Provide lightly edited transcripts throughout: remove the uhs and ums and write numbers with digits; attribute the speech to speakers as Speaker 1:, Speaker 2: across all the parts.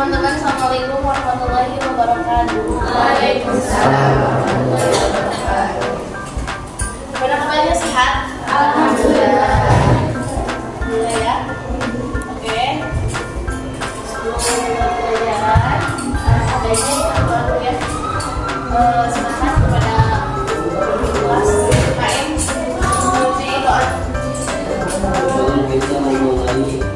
Speaker 1: teman-teman, assalamualaikum warahmatullahi wabarakatuh.
Speaker 2: Waalaikumsalam warahmatullahi wabarakatuh.
Speaker 1: Gimana kabarnya, sehat?
Speaker 2: Alhamdulillah.
Speaker 1: Alhamdulillah ya. Oke. Sebelum pelajaran, sebaiknya kita doa dulu ya. Semangat kepada kelas KM. Jadi doa.
Speaker 3: Sebelum kita memulai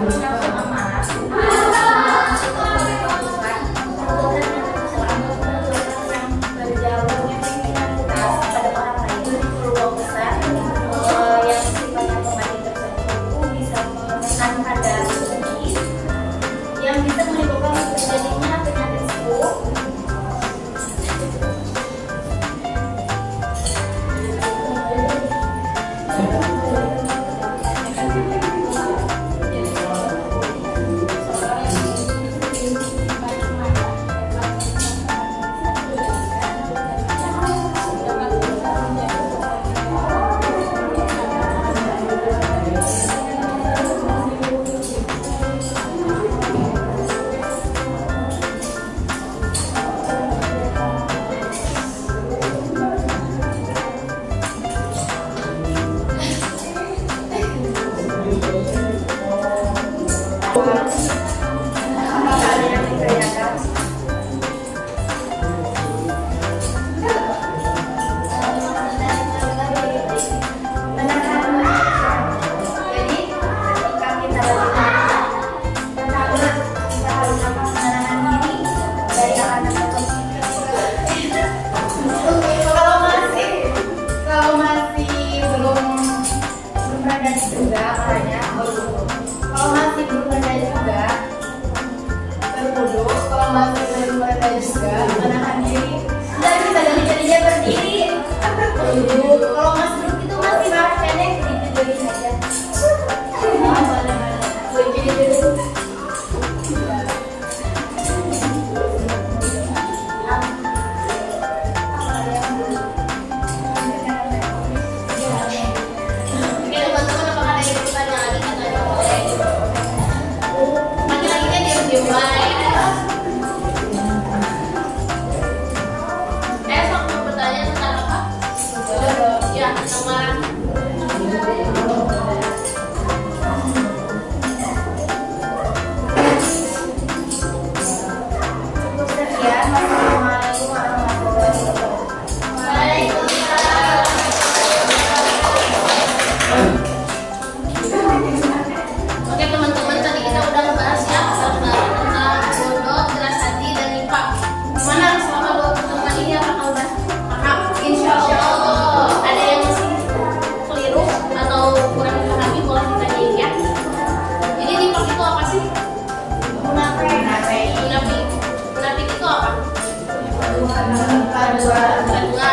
Speaker 1: nafsu amarah berjauhnya kriminalitas pada orang lain, peluang besar yang sifatnya pemain tersebut bisa menekan kadar tinggi yang bisa menimbulkan terjadinya penyakit stroke. Kalau masih duduk itu masih marah pendek, ditidurin aja. Oke teman-teman, apakah ada yang bertanya lagi? Katanya boleh. Lagi-laginya diam-diam baik. Sok mau bertanya tentang apa? Ya, tentang marah. Cukup sekian. Wassalamualaikum warahmatullahi wabarakatuh. Waalaikumsalam. Oke teman-teman, tadi kita udah ngebahas ya tentang bodoh, jelas hati, dan nifak. Gimana selama 2 pertemuan ini, apakah udah paham? Insya Allah. Ada yang masih keliru atau kurang dipahami, boleh ditanyain ya. Jadi nifak itu apa sih? Munafik. Munafik itu apa? Kedua.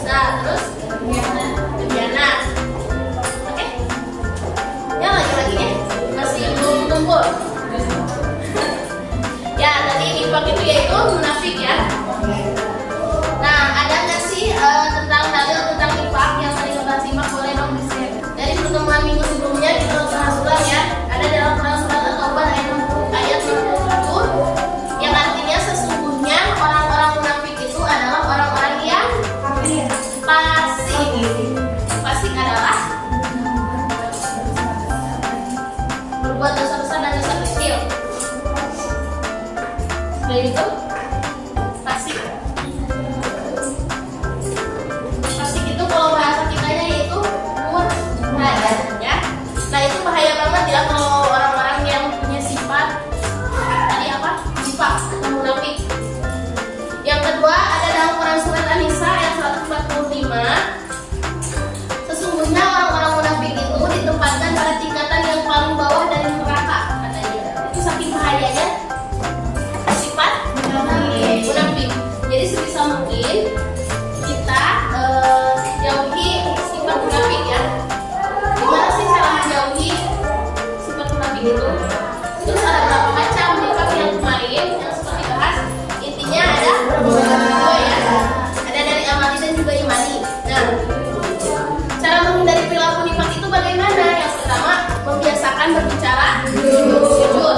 Speaker 1: Nah, terus khianat. Oke. Ya lagi-lagi ya. Masih belum kumpul. Ya, tadi nifak itu yaitu munafik ya. Nah, ada nggak sih tentang dalil tentang nifak yang tadi ngebahas nifak, boleh dong di-share. Dari pertemuan minggu sebelumnya kita udah surat ya. Ada dalam Quran surat At-Taubah ayat 67 yang artinya sesungguhnya orang-orang munafik itu adalah orang-orang yang fasik. Fasik adalah berbuat dosa besar dan dosa kecil. Selain itu fasik. Fasik itu kalau bahasa kitanya yaitu murtad ya. Nah, itu bahaya banget ya kalau orang-orang yang punya sifat tadi apa? Nifak atau munafik. Yang kedua ada dalam Quran surat An-Nisa ayat 145. Sesungguhnya orang-orang munafik itu ditempatkan pada tingkatan yang paling bawah dari neraka katanya. Itu saking bahayanya sifat munafik. Jadi sebisa mungkin kita jauhi sifat munafik ya. Gimana sih cara menjauhi sifat munafik itu? Terus ada berapa macam nifak yang kemarin yang sempat dibahas? Intinya ada dua ya. Ada dari amali dan juga imani. Nah, cara menghindari perilaku nifak itu bagaimana? Yang pertama, membiasakan berbicara jujur.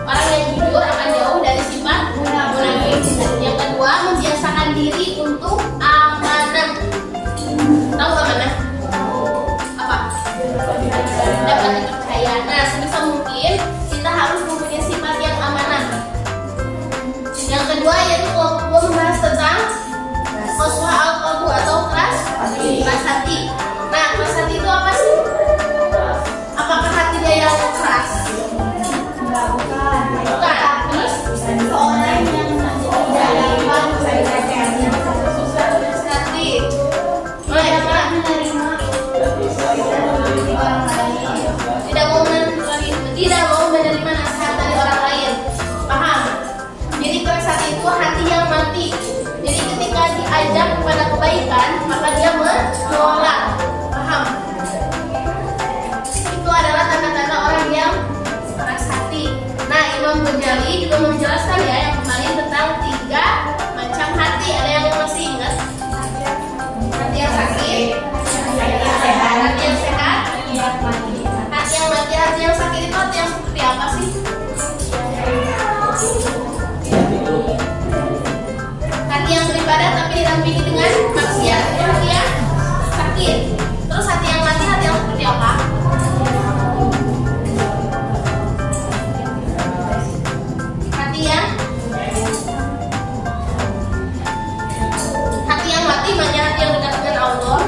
Speaker 1: Orang yang jujur akan jauh dari sifat munafik. Yang kedua, membiasakan diri untuk amanah. Tahu amanah? Apa? Dapat dipercaya. Nah, sebisa mungkin kita harus mempunyai sifat yang amanah. Yang kedua yaitu kelompok membahas tentang qaswa al-qalbu atau keras hati. Nah, keras hati itu apa sih? Apakah hatinya yang keras menerima nasihat dari orang lain. Paham? Jadi keras hati itu hati yang mati. Jadi ketika diajak kepada kebaikan, maka dia menolak. Paham? Itu adalah tanda-tanda orang yang keras hati. Nah, Imam Ghazali juga menjelaskan ya yang kemarin tentang 3 macam hati. Ada yang masih ingat? Hati yang sakit, hati yang sehat, hati yang mati. Hati yang sakit itu hati yang seperti apa sih? Hati yang beribadah tapi didampingi dengan maksiat, itu hati yang sakit. Terus hati yang mati, hati yang seperti apa? Hati yang mati banyak hati yang dekat dengan Allah.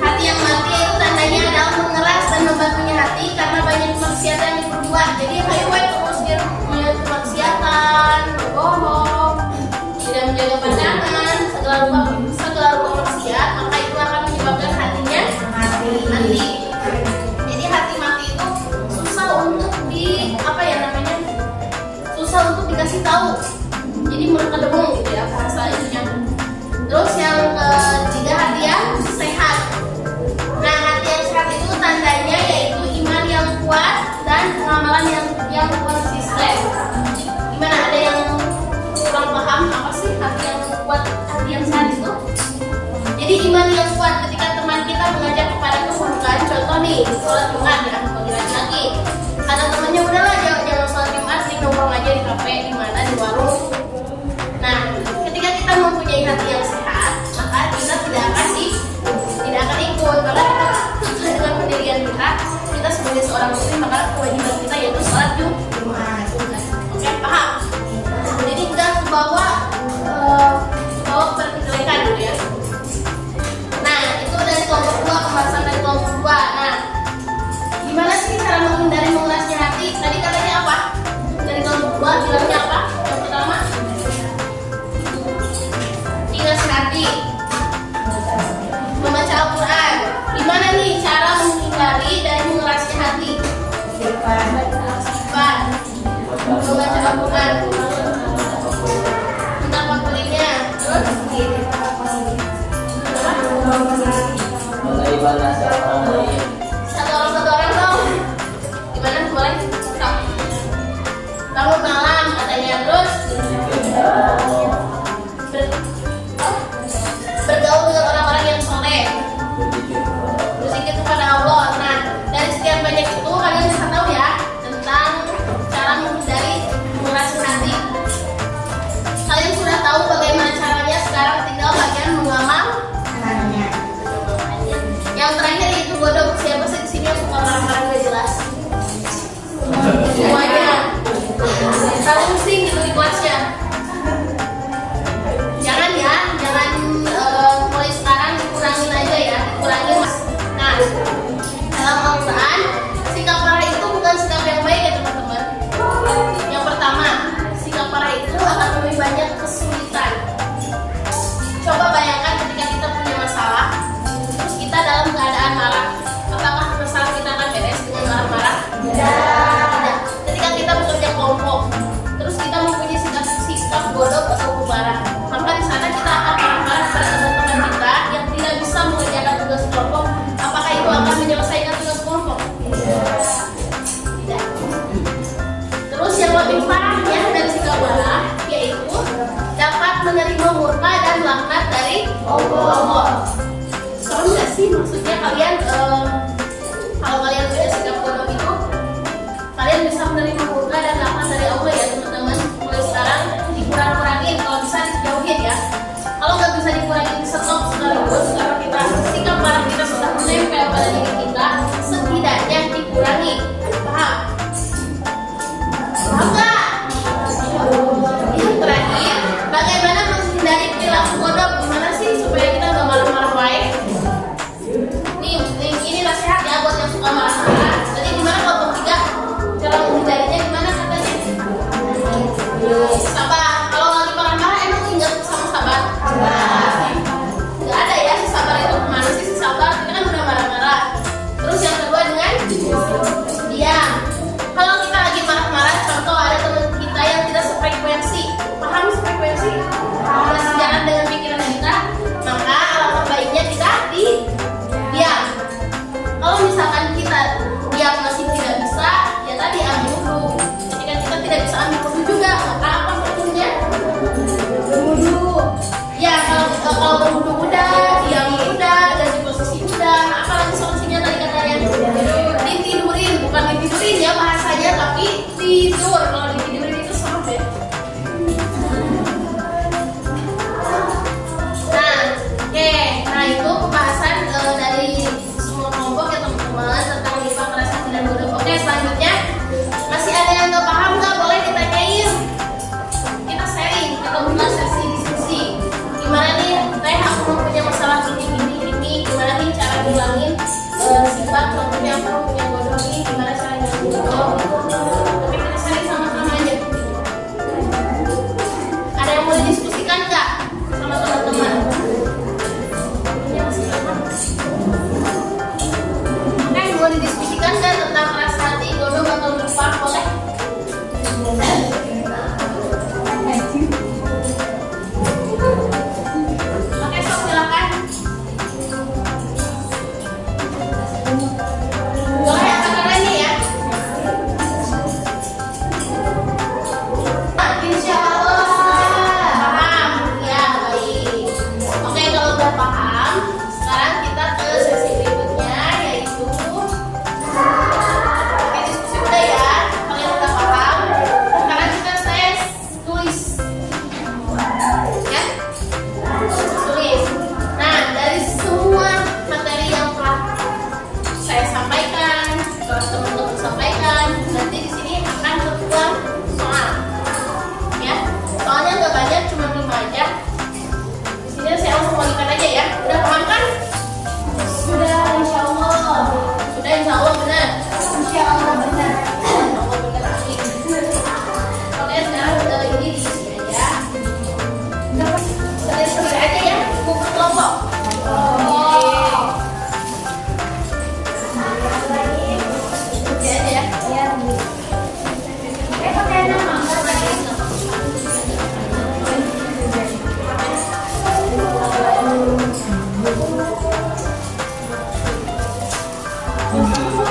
Speaker 1: Hati yang mati itu tandanya adalah mengeras dan membatunya hati karena banyak kemaksiatan yang diperbuat. Jadi ayo terus dia melihat kemaksiatan, berbohong, tidak menjaga pandangan, segala rupa maksiat, maka itu akan menyebabkan hatinya mati. Jadi hati mati itu susah untuk susah untuk dikasih tahu. Jadi merekademung gitu ya bahasa itunya. Terus yang ketiga hati yang sehat. Nah, hati yang sehat itu tandanya yaitu iman yang kuat dan pengamalan yang konsisten. Gimana, ada yang kurang paham apa sih hati yang kuat, hati yang sehat itu? Jadi iman yang kuat ketika teman kita mengajak kepada keburukan, contoh nih sholat Jumat ya, bagi laki-laki. Kata temannya udahlah jangan sholat Jumat, nih nongkrong aja di kafe, di mana, di warung. Nah, ketika kita mempunyai hati yang sehat, maka kita tidak akan ikut, karena kita sesuai dengan pendirian kita sebagai seorang muslim, maka kewajiban kita yaitu sholat Jumat. Oke, paham? Jadi kita bawa perkejelekan gitu ya. Nah, itu dari kelompok 2, pembahasan dari kelompok 2. Nah, gimana sih cara menghindari mengerasnya hati? Tadi katanya apa? Dari kelompok 2 bilangnya apa? Yang pertama, mengerasnya hati, membaca Al-Quran. Gimana nih cara menghindari dari mengerasnya hati? Sifat, membaca Al-Quran, mentafakurinya, terus
Speaker 3: menerima nasihat orang lain.
Speaker 1: satu orang dong. Gimana, boleh? Stop. Bangun malam katanya, terus bergaul dengan orang-orang yang soleh, berzikir kepada Allah. Nah, dari sekian banyak itu kalian bisa tahu ya tentang cara menghindari mengeraskan hati. Kalian sudah tahu bagaimana caranya, sekarang tinggal kalian mengamalkannya. Yang terakhir itu godok. Siapa sih di sini yang suka marah-marah gak jelas? Semuanya. Tahu pusing gitu di kelasnya. Jangan mulai sekarang dikurangin aja ya, dikurangin mas. Nah, dalam Al-Quran, sikap marah itu bukan sikap yang baik ya teman-teman. Yang pertama, sikap marah itu akan lebih banyak kesulitan. Coba bayangkan ketika kita punya masalah, terus kita dalam keadaan marah, apakah masalah kita akan beres dengan marah-marah? Tidak. Ketika kita bekerja kelompok, terus kita mempunyai sikap bodoh atau marah, maka di sana kita akan marah-marah pada teman-teman kita yang tidak bisa mengerjakan tugas kelompok. Apakah itu akan menyelesaikan tugas kelompok? Tidak. Terus yang lebih parahnya dari sikap marah yaitu dapat menerima murka dan laknat dari Allah. Serem nggak sih? Maksudnya kalian kalau kalian punya sikap bodoh itu, kalian bisa menerima murka dan laknat dari Allah ya teman-teman. Mulai sekarang dikurang-kurangin, kalau bisa dijauhin ya. Kalau nggak bisa dikurangin, stop sekaligus, karena kita sikap marah kita sudah menempel pada diri kita, setidaknya dikurangi. Paham? Paham nggak? Yang terakhir, bagaimana menghindari perilaku bodoh? Gimana sih supaya kita nggak marah-marah baik? Nih Sama-sama.